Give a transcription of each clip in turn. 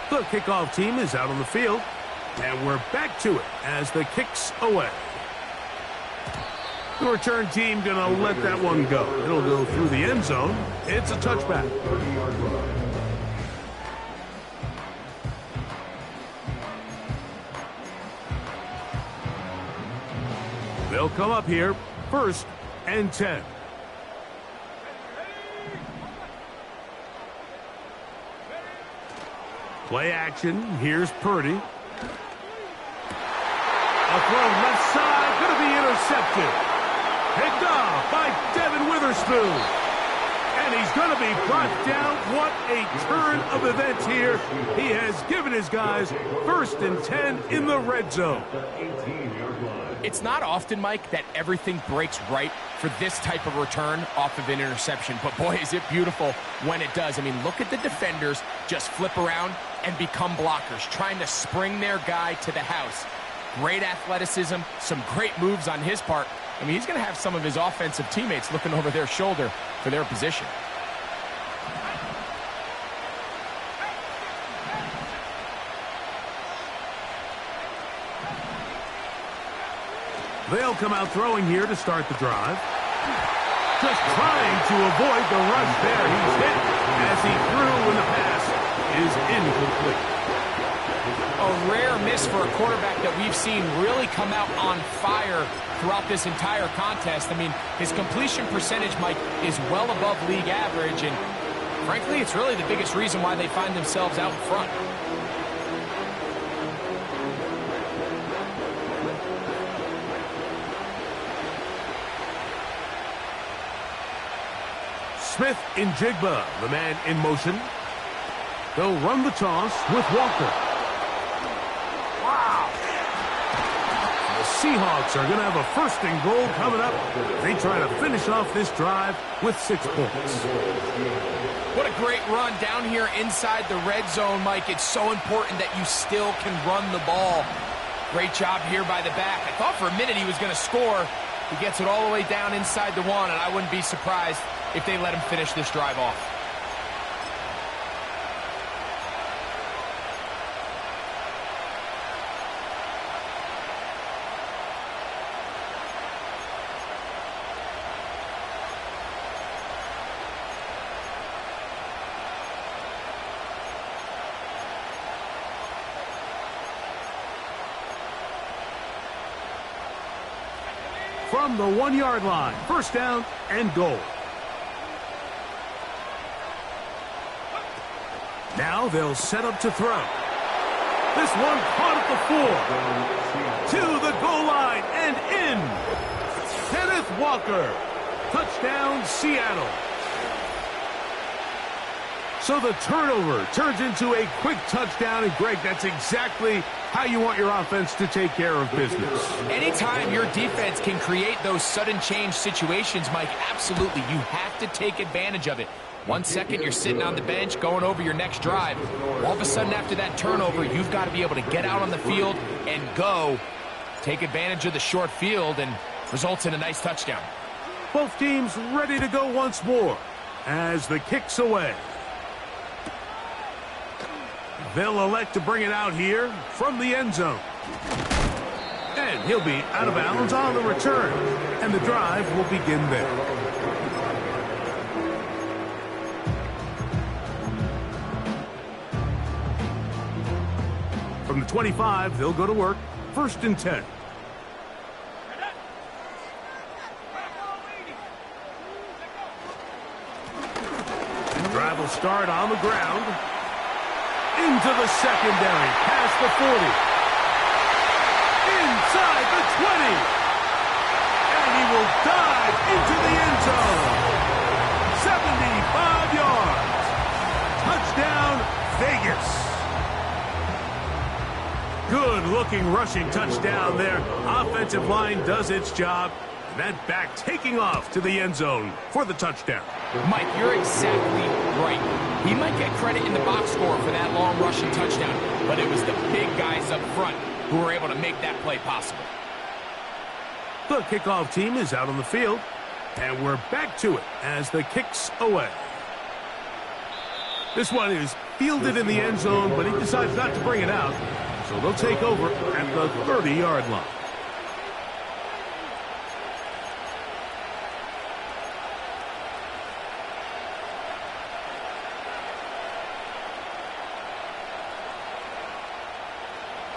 The kickoff team is out on the field, and we're back to it as the kick's away. The return team going to let that one go. It'll go through the end zone. It's a touchback. They'll come up here, 1st and 10. Play action. Here's Purdy. A throw left side, going to be intercepted. Picked off by Devin Witherspoon. And he's going to be brought down. What a turn of events here. He has given his guys 1st and 10 in the red zone. It's not often, Mike, that everything breaks right for this type of return off of an interception. But, boy, is it beautiful when it does. I mean, look at the defenders just flip around and become blockers, trying to spring their guy to the house. Great athleticism, some great moves on his part. I mean, he's going to have some of his offensive teammates looking over their shoulder for their position. They'll come out throwing here to start the drive. Just trying to avoid the rush there. He's hit as he threw when the pass is incomplete. A rare miss for a quarterback that we've seen really come out on fire throughout this entire contest. I mean, his completion percentage, Mike, is well above league average, and frankly, it's really the biggest reason why they find themselves out in front. Smith-Njigba, the man in motion. They'll run the toss with Walker. Wow! The Seahawks are going to have a 1st and goal coming up. They try to finish off this drive with 6 points. What a great run down here inside the red zone, Mike. It's so important that you still can run the ball. Great job here by the back. I thought for a minute he was going to score. He gets it all the way down inside the 1, and I wouldn't be surprised if they let him finish this drive off. From the 1-yard line, 1st down and goal. Now they'll set up to throw. This one caught at the 4. To the goal line and in. Kenneth Walker. Touchdown, Seattle. So the turnover turns into a quick touchdown. And, Greg, that's exactly how you want your offense to take care of business. Anytime your defense can create those sudden change situations, Mike, absolutely, you have to take advantage of it. 1 second, you're sitting on the bench, going over your next drive. All of a sudden, after that turnover, you've got to be able to get out on the field and go. Take advantage of the short field, and results in a nice touchdown. Both teams ready to go once more as the kick's away. They'll elect to bring it out here from the end zone. And he'll be out of bounds on the return. And the drive will begin there. From the 25, they'll go to work. 1st and 10. The drive will start on the ground. Into the secondary, past the 40. Inside the 20. And he will dive into the end zone. 75 yards. Touchdown, Vegas. Good-looking rushing touchdown there. Offensive line does its job. That back taking off to the end zone for the touchdown. Mike, you're exactly right. He might get credit in the box score for that long rushing touchdown, but it was the big guys up front who were able to make that play possible. The kickoff team is out on the field, and we're back to it as the kick's away. This one is fielded in the end zone, but he decides not to bring it out. So they'll take over at the 30-yard line.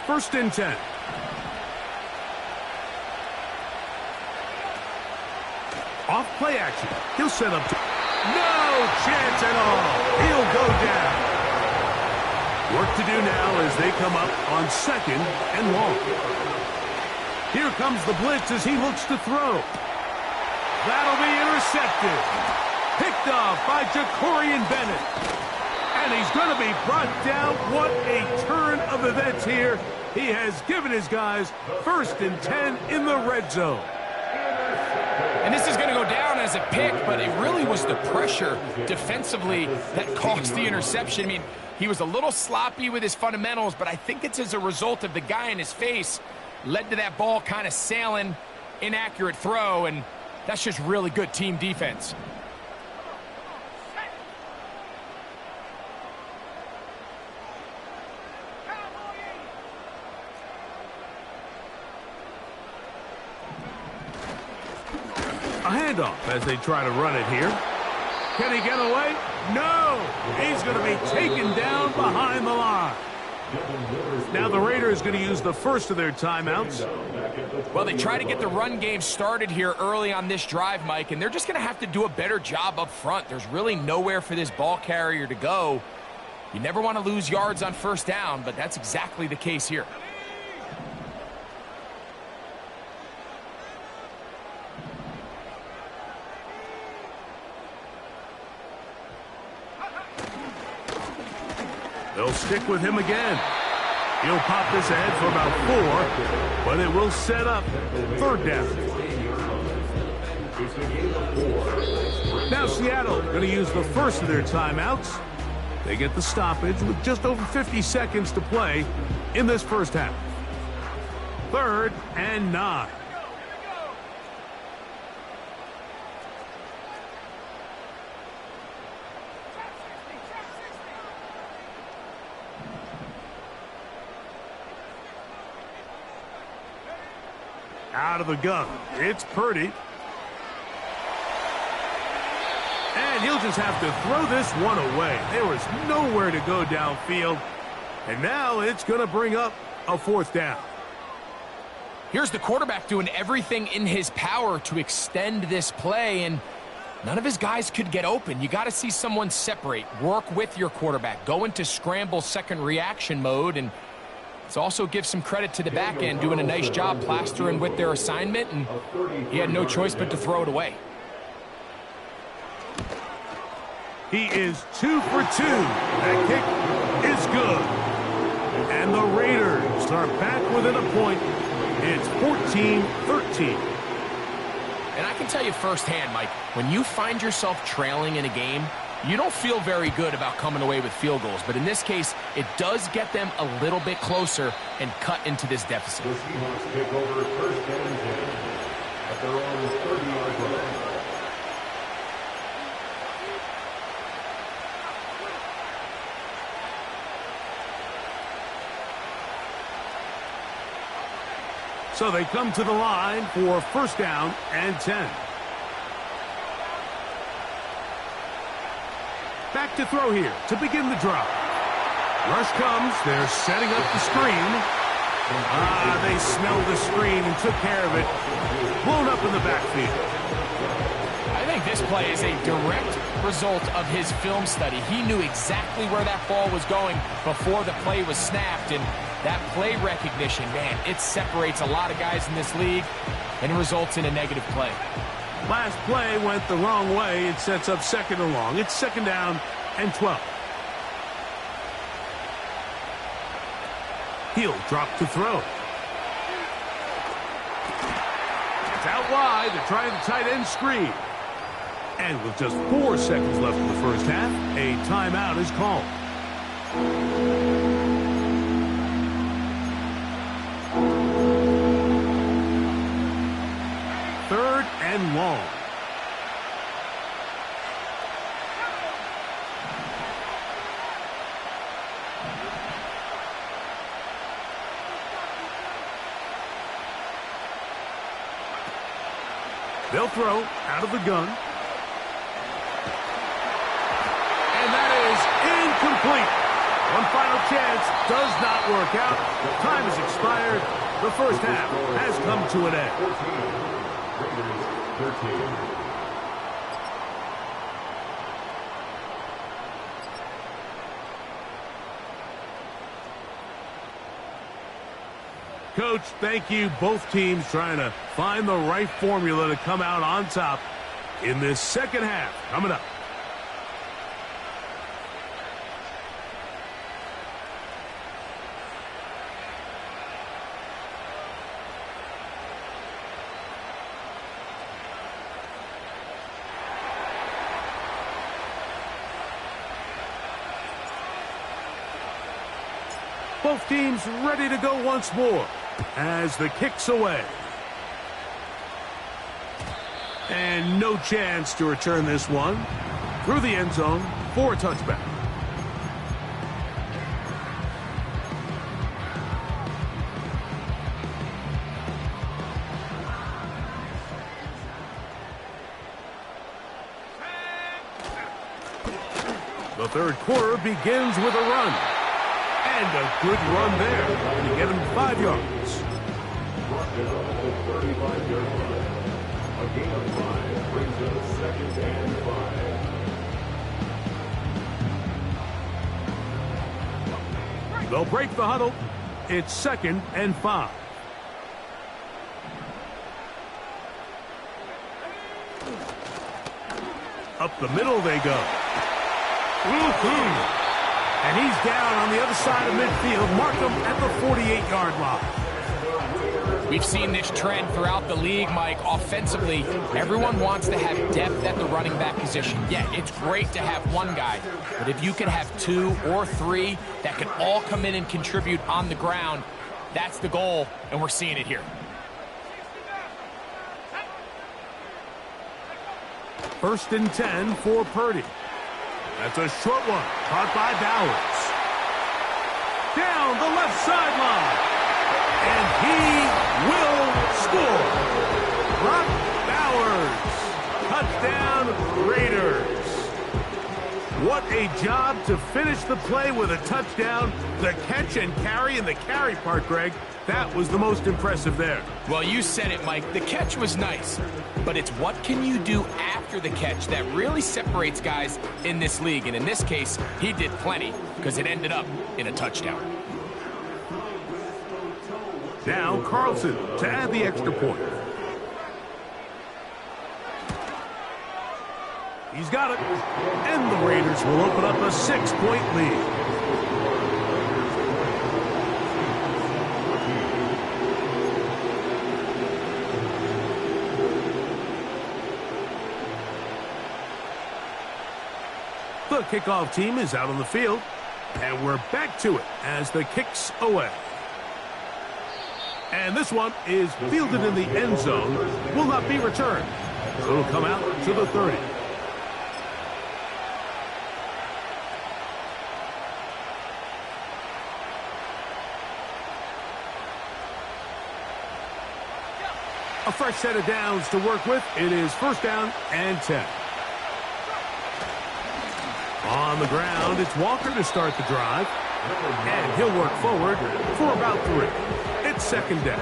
First and 10. Off play action. He'll set up. No chance at all. He'll go down. Work to do now as they come up on second and long. Here comes the blitz as he looks to throw. That'll be intercepted. Picked off by Jakorian Bennett. And he's going to be brought down. What a turn of events here. He has given his guys first and 10 in the red zone. And this is going to go down as a pick, but it really was the pressure defensively that caused the interception. I mean, he was a little sloppy with his fundamentals, but I think it's as a result of the guy in his face led to that ball kind of sailing, inaccurate throw, and that's just really good team defense. A handoff as they try to run it here. Can he get away? No! He's going to be taken down behind the line. Now the Raiders going to use the first of their timeouts. Well, they try to get the run game started here early on this drive, Mike, and they're just going to have to do a better job up front. There's really nowhere for this ball carrier to go. You never want to lose yards on first down, but that's exactly the case here. They'll stick with him again. He'll pop this ahead for about 4, but it will set up third down. Now Seattle going to use the first of their timeouts. They get the stoppage with just over 50 seconds to play in this first half. 3rd and 9. Out of the gun. It's Purdy. And he'll just have to throw this one away. There was nowhere to go downfield. And now it's going to bring up a 4th down. Here's the quarterback doing everything in his power to extend this play, and none of his guys could get open. You got to see someone separate, work with your quarterback, go into scramble second reaction mode, and let's also give some credit to the back end doing a nice job plastering with their assignment, and he had no choice but to throw it away. He is 2 for 2. That kick is good. And the Raiders are back within a point. It's 14-13. And I can tell you firsthand, Mike, when you find yourself trailing in a game, you don't feel very good about coming away with field goals. But in this case, it does get them a little bit closer and cut into this deficit. The Seahawks take over first and 10 at their own 30-yard line. So they come to the line for first down and 10. Back to throw here to begin the drive. Rush comes. They're setting up the screen. They smelled the screen and took care of it. Blown up in the backfield. I think this play is a direct result of his film study. He knew exactly where that ball was going before the play was snapped, and that play recognition, man, it separates a lot of guys in this league and results in a negative play. Last play went the wrong way. It sets up second and long. It's second down and 12. He'll drop to throw. It's out wide. They're trying the tight end screen. And with just 4 seconds left in the first half, a timeout is called. Third and long. They'll throw out of the gun. And that is incomplete. One final chance does not work out. Time has expired. The first half has come to an end. 13. Coach, thank you. Both teams trying to find the right formula to come out on top in this second half. Coming up. Both teams ready to go once more as the kick's away. And no chance to return this one through the end zone for a touchback. The third quarter begins with a run. And a good run there to get him 5 yards. Brought down at the 35-yard line. A gain of 5 brings up 2nd and 5. They'll break the huddle. It's 2nd and 5. Up the middle they go. Woo-hoo! And he's down on the other side of midfield. Mark him at the 48-yard line. We've seen this trend throughout the league, Mike. Offensively, everyone wants to have depth at the running back position. Yeah, it's great to have one guy, but if you can have 2 or 3 that can all come in and contribute on the ground, that's the goal, and we're seeing it here. First and 10 for Purdy. That's a short one, caught by Bowers. Down the left sideline. And he will score. Brock Bowers. Touchdown, Raiders. What a job to finish the play with a touchdown. The catch and carry, and the carry part, Greg, that was the most impressive there. Well, you said it, Mike. The catch was nice, but it's what can you do after the catch that really separates guys in this league. And in this case, he did plenty because it ended up in a touchdown. Now Carlson to add the extra point. He's got it. And the Raiders will open up a 6-point lead. The kickoff team is out on the field, and we're back to it as the kick's away. And this one is fielded in the end zone, will not be returned. So it'll come out to the 30. A fresh set of downs to work with. It is 1st down and 10. On the ground, it's Walker to start the drive. And he'll work forward for about 3. It's 2nd down.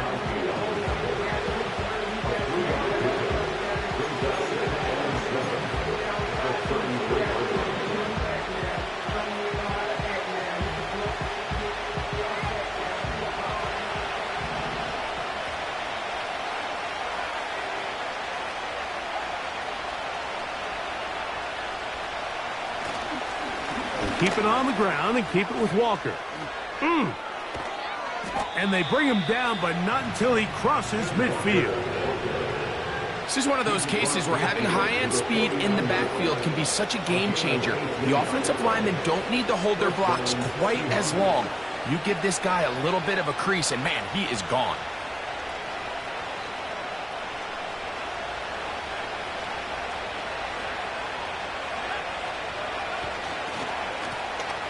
Keep it on the ground and keep it with Walker. And they bring him down, but not until he crosses midfield. This is one of those cases where having high-end speed in the backfield can be such a game changer. The offensive linemen don't need to hold their blocks quite as long. You give this guy a little bit of a crease, and man, he is gone.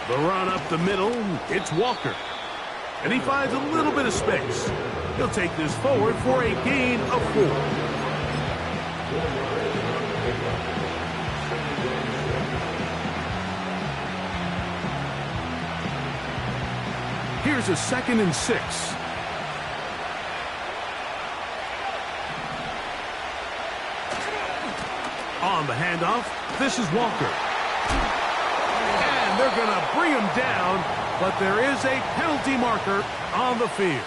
The run up the middle, it's Walker. And he finds a little bit of space. He'll take this forward for a gain of 4. Here's a 2nd and 6. On the handoff, this is Walker. And they're going to bring him down, but there is a penalty marker on the field.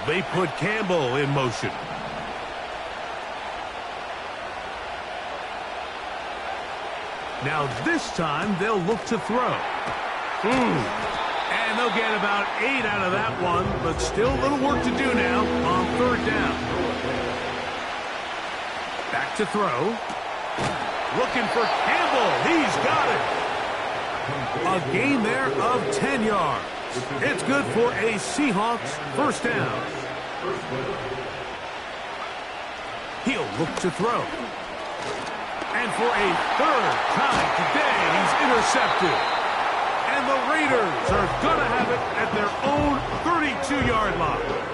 They put Campbell in motion. Now this time they'll look to throw. And they'll get about 8 out of that one, but still a little work to do now on 3rd down. Back to throw. Looking for Campbell. He's got it. A gain there of 10 yards. It's good for a Seahawks 1st down. He'll look to throw. And for a 3rd time today, he's intercepted. And the Raiders are going to have it at their own 32-yard line.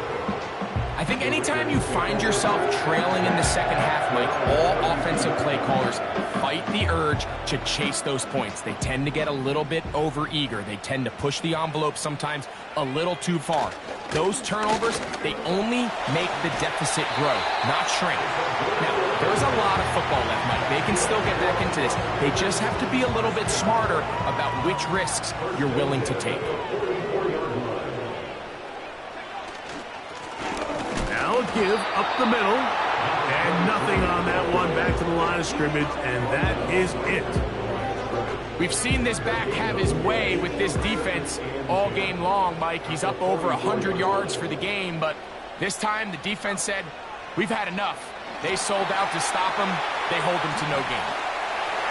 I think anytime you find yourself trailing in the second half, Mike, all offensive play callers fight the urge to chase those points. They tend to get a little bit overeager. They tend to push the envelope sometimes a little too far. Those turnovers, they only make the deficit grow, not shrink. Now, there's a lot of football left, Mike. They can still get back into this. They just have to be a little bit smarter about which risks you're willing to take. Give up the middle, and nothing on that one. Back to the line of scrimmage, and that is it. We've seen this back have his way with this defense all game long, Mike. He's up over 100 yards for the game, but this time the defense said, we've had enough. They sold out to stop him. They hold him to no gain.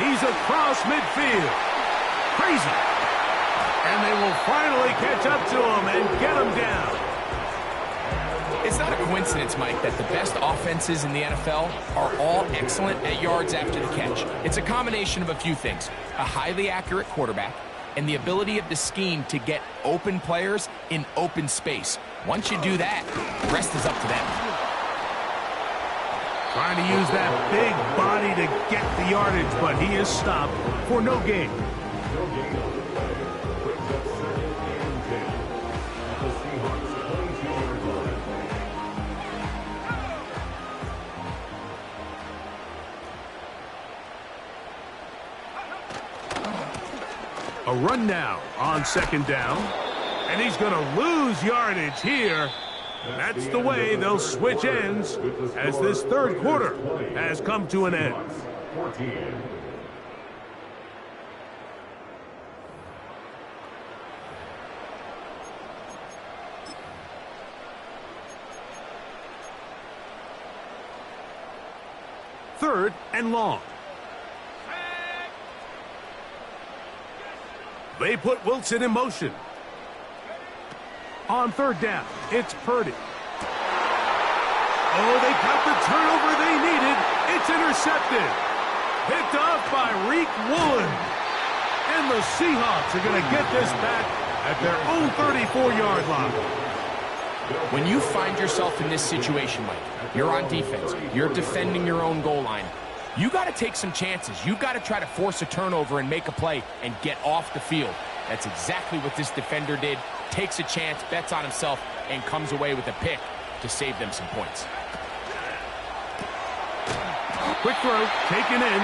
He's across midfield. Crazy. And they will finally catch up to him and get him down. It's not a coincidence, Mike, that the best offenses in the NFL are all excellent at yards after the catch. It's a combination of a few things. A highly accurate quarterback and the ability of the scheme to get open players in open space. Once you do that, the rest is up to them. Trying to use that big body to get the yardage, but he is stopped for no gain. A run now on 2nd down, and he's going to lose yardage here. That's the way they'll switch ends as this 3rd quarter has come to an end. Third and long. They put Wilson in motion. On 3rd down, it's Purdy. Oh, they got the turnover they needed. It's intercepted. Picked off by Riq Woolen. And the Seahawks are going to get this back at their own 34-yard line. When you find yourself in this situation, Mike, you're on defense, you're defending your own goal line, you got to take some chances. You got to try to force a turnover and make a play and get off the field. That's exactly what this defender did. Takes a chance, bets on himself, and comes away with a pick to save them some points. Quick throw, taken in.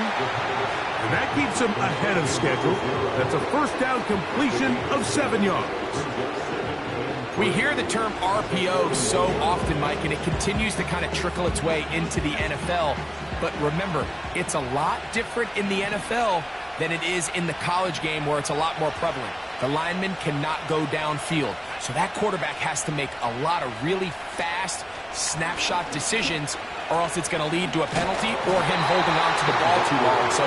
And that keeps him ahead of schedule. That's a 1st down completion of 7 yards. We hear the term RPO so often, Mike, and it continues to kind of trickle its way into the NFL. But remember, it's a lot different in the NFL than it is in the college game where it's a lot more prevalent. The lineman cannot go downfield. So that quarterback has to make a lot of really fast snapshot decisions, or else it's going to lead to a penalty or him holding on to the ball too long. So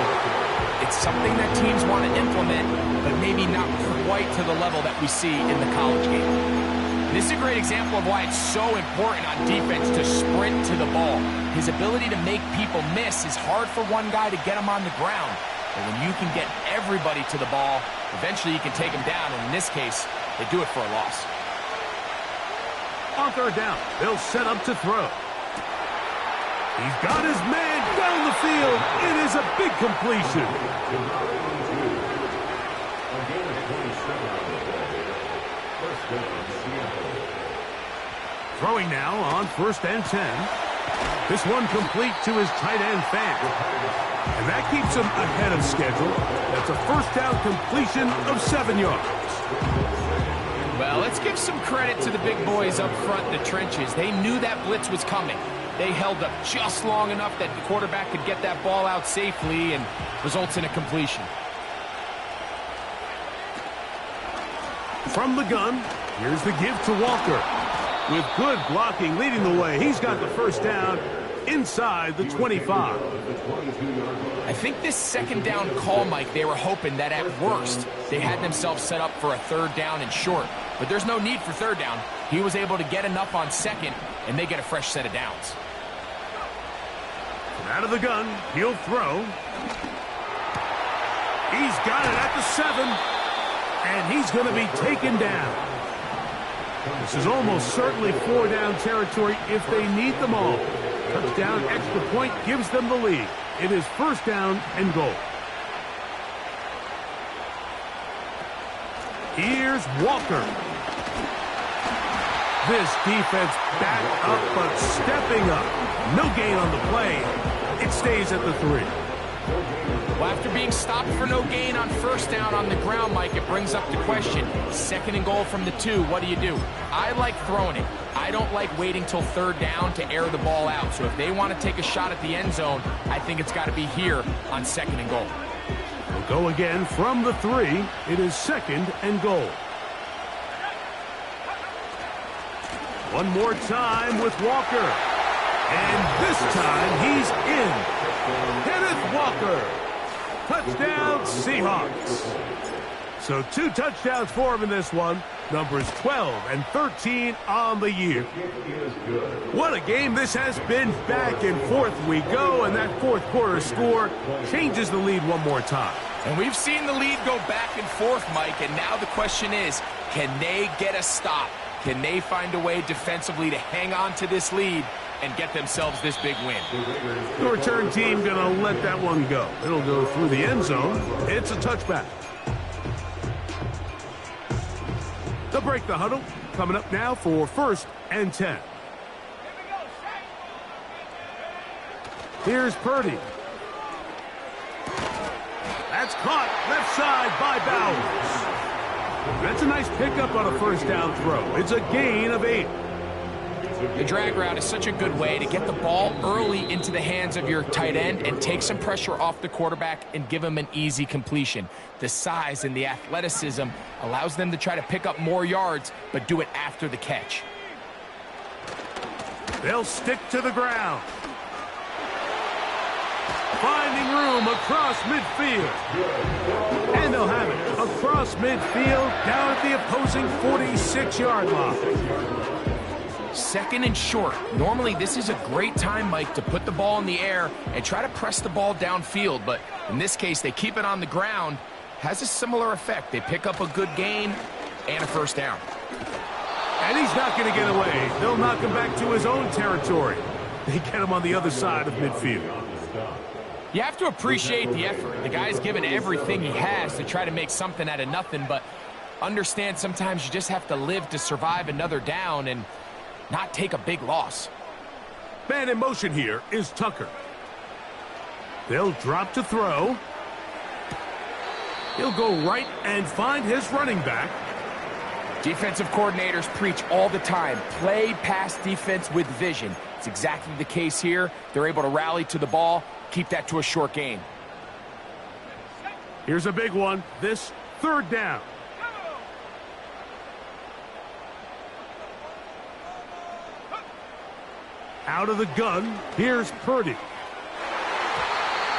it's something that teams want to implement, but maybe not quite to the level that we see in the college game. This is a great example of why it's so important on defense to sprint to the ball. His ability to make people miss is hard for one guy to get him on the ground. But when you can get everybody to the ball, eventually you can take him down, and in this case, they do it for a loss. On third down, they'll set up to throw. He's got his man down the field. It is a big completion. Throwing now on 1st and 10. This one complete to his tight end Fant. And that keeps him ahead of schedule. That's a first down completion of 7 yards. Well, let's give some credit to the big boys up front in the trenches. They knew that blitz was coming. They held up just long enough that the quarterback could get that ball out safely and results in a completion. From the gun, here's the give to Walker. With good blocking leading the way, he's got the first down inside the 25. I think this second down call, Mike, they were hoping that at worst they had themselves set up for a third down and short. But there's no need for third down. He was able to get enough on second, and they get a fresh set of downs. Out of the gun, he'll throw. He's got it at the 7, and he's going to be taken down. This is almost certainly 4-down territory if they need them all. Touchdown, extra point gives them the lead. It is first down and goal. Here's Walker. This defense back up but stepping up. No gain on the play. It stays at the 3. Well, after being stopped for no gain on first down on the ground, Mike, it brings up the question. 2nd and goal from the 2, what do? I like throwing it. I don't like waiting till third down to air the ball out. So if they want to take a shot at the end zone, I think it's got to be here on 2nd and goal. We'll go again from the 3. It is 2nd and goal. One more time with Walker. And this time he's in. Kenneth Walker. Touchdown, Seahawks. So 2 touchdowns for him in this one. Numbers 12 and 13 on the year. What a game this has been. Back and forth we go, and that 4th quarter score changes the lead one more time. And we've seen the lead go back and forth, Mike, and now the question is, can they get a stop? Can they find a way defensively to hang on to this lead and get themselves this big win? The return team going to let that one go. It'll go through the end zone. It's a touchback. They'll break the huddle. Coming up now for 1st and 10. Here's Purdy. That's caught left side by Bowers. That's a nice pickup on a first down throw. It's a gain of 8. The drag route is such a good way to get the ball early into the hands of your tight end and take some pressure off the quarterback and give him an easy completion. The size and the athleticism allows them to try to pick up more yards, but do it after the catch. They'll stick to the ground. Finding room across midfield. And they'll have it across midfield down at the opposing 46-yard line. 2nd and short. Normally, this is a great time, Mike, to put the ball in the air and try to press the ball downfield. But in this case, they keep it on the ground. Has a similar effect. They pick up a good gain and a first down. And he's not going to get away. They'll knock him back to his own territory. They get him on the other side of midfield. You have to appreciate the effort. The guy's given everything he has to try to make something out of nothing, but understand sometimes you just have to live to survive another down and not take a big loss. Man in motion here is Tucker. They'll drop to throw. He'll go right and find his running back. Defensive coordinators preach all the time, play pass defense with vision. It's exactly the case here. They're able to rally to the ball, keep that to a short gain. Here's a big one. This 3rd down. Out of the gun, here's Purdy.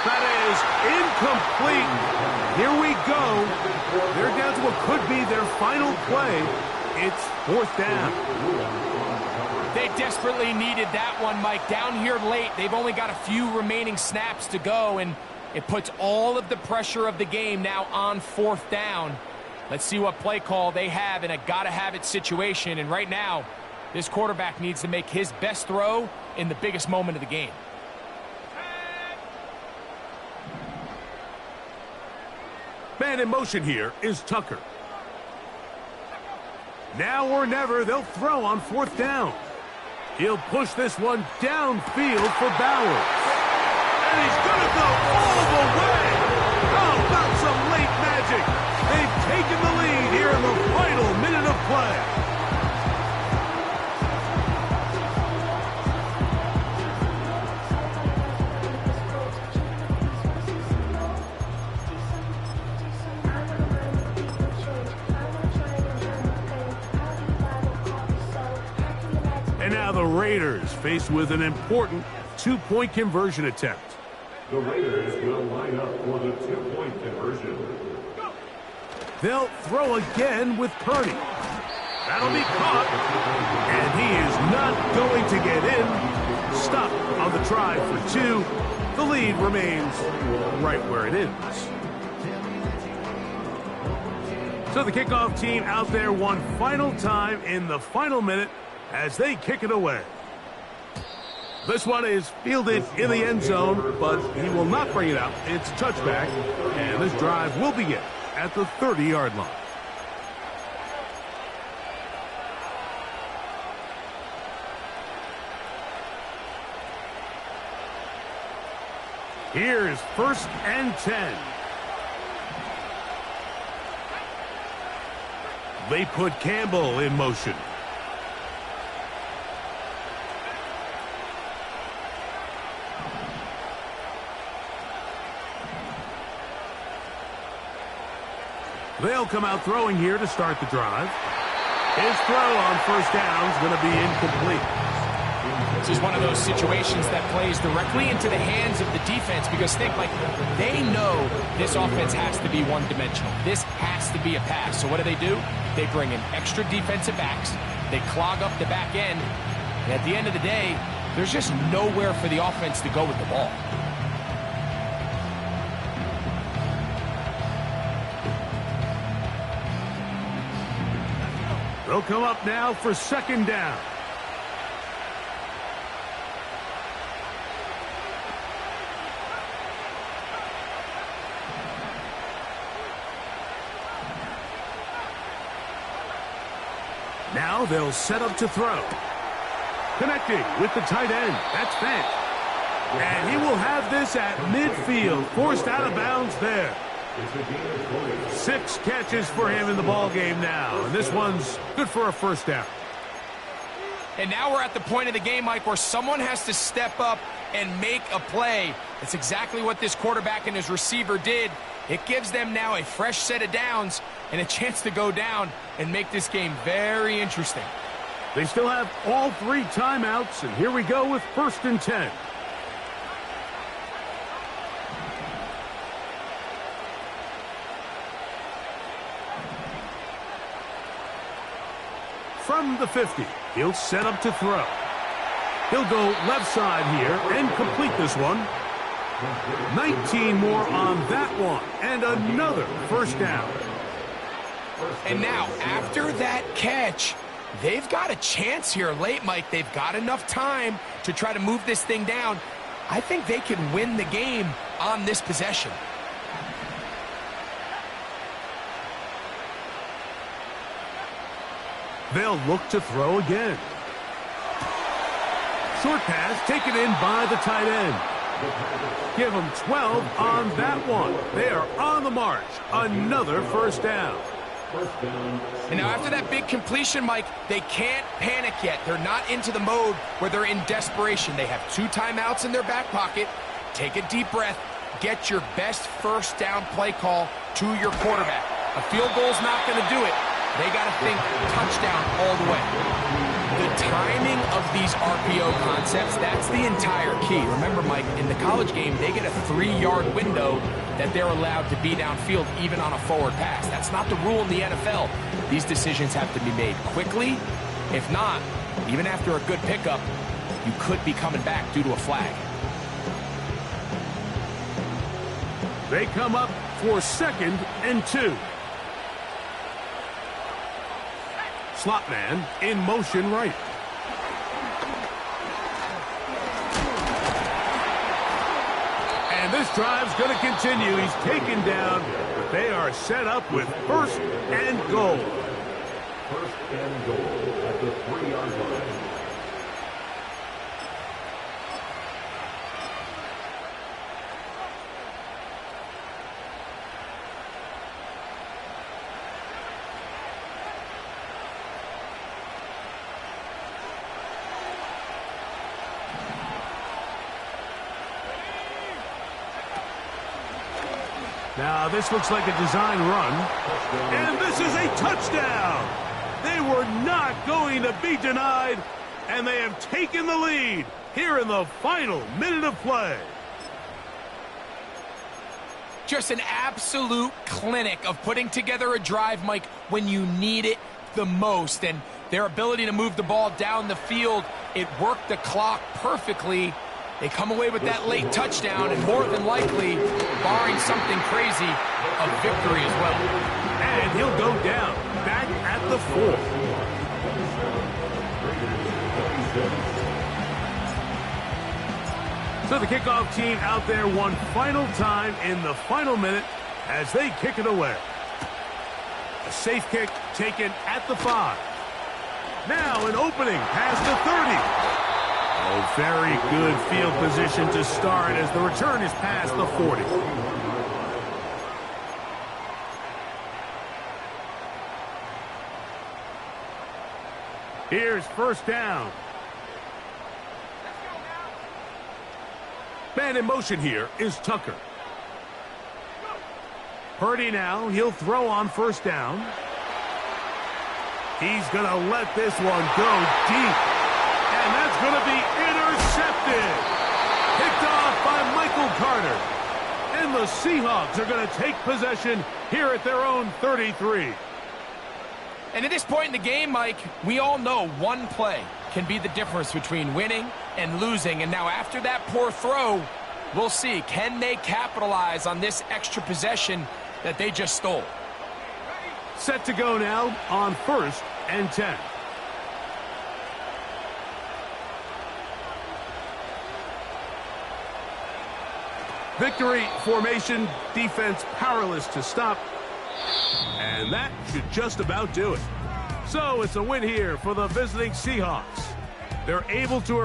That is incomplete. Here we go. They're down to what could be their final play. It's 4th down. They desperately needed that one, Mike. Down here late, they've only got a few remaining snaps to go, and it puts all of the pressure of the game now on 4th down. Let's see what play call they have in a gotta-have-it situation. And right now, this quarterback needs to make his best throw in the biggest moment of the game. Man in motion here is Tucker. Now or never, they'll throw on 4th down. He'll push this one downfield for Bowers. And he's going to go all the way. How about some late magic? They've taken the lead here in the final minute of play. And now the Raiders faced with an important 2-point conversion attempt. The Raiders will line up for the 2-point conversion. They'll throw again with Purdy. That'll be caught. And he is not going to get in. Stopped on the try for 2. The lead remains right where it is. So the kickoff team out there one final time in the final minute as they kick it away. This one is fielded in the end zone, but he will not bring it out. It's a touchback, and this drive will begin at the 30-yard line. Here's 1st and 10. They put Campbell in motion. They'll come out throwing here to start the drive. His throw on 1st down is going to be incomplete. This is one of those situations that plays directly into the hands of the defense because think, like, they know this offense has to be one-dimensional. This has to be a pass. So what do? They bring in extra defensive backs. They clog up the back end. And at the end of the day, there's just nowhere for the offense to go with the ball. They'll come up now for 2nd down. Now they'll set up to throw. Connecting with the tight end. That's Fant. And he will have this at midfield. Forced out of bounds there. 6 catches for him in the ball game now. And this one's good for a 1st down. And now we're at the point of the game, Mike, where someone has to step up and make a play. That's exactly what this quarterback and his receiver did. It gives them now a fresh set of downs and a chance to go down and make this game very interesting. They still have all 3 timeouts, and here we go with 1st and 10. From the 50, he'll set up to throw. He'll go left side here and complete this one. 19 more on that one, and another 1st down. And now, after that catch, they've got a chance here late, Mike. They've got enough time to try to move this thing down. I think they can win the game on this possession. They'll look to throw again. Short pass taken in by the tight end. Give them 12 on that one. They are on the march. Another 1st down. And now after that big completion, Mike, they can't panic yet. They're not into the mode where they're in desperation. They have 2 timeouts in their back pocket. Take a deep breath. Get your best 1st down play call to your quarterback. A field goal's not going to do it. They got to think touchdown all the way. The timing of these RPO concepts, that's the entire key. Remember, Mike, in the college game, they get a 3-yard window that they're allowed to be downfield even on a forward pass. That's not the rule in the NFL. These decisions have to be made quickly. If not, even after a good pickup, you could be coming back due to a flag. They come up for 2nd and 2. Slot man in motion right. And this drive's going to continue. He's taken down, but they are set up with 1st and goal. 1st and goal at the 3-yard line. Now, this looks like a design run, and this is a touchdown. They were not going to be denied, and they have taken the lead here in the final minute of play. Just an absolute clinic of putting together a drive, Mike, when you need it the most. And their ability to move the ball down the field, it worked the clock perfectly. They come away with that late touchdown, and more than likely, barring something crazy, a victory as well. And he'll go down, back at the 4. So the kickoff team out there one final time in the final minute as they kick it away. A safe kick taken at the 5. Now an opening past the 30. Oh, very good field position to start as the return is past the 40. Here's 1st down. Man in motion here is Tucker. Purdy now, he'll throw on 1st down. He's going to let this one go deep. And that's going to be intercepted. Picked off by Michael Carter. And the Seahawks are going to take possession here at their own 33. And at this point in the game, Mike, we all know one play can be the difference between winning and losing. And now after that poor throw, we'll see, can they capitalize on this extra possession that they just stole? Set to go now on 1st and 10. Victory formation, defense powerless to stop. And that should just about do it. So it's a win here for the visiting Seahawks. They're able to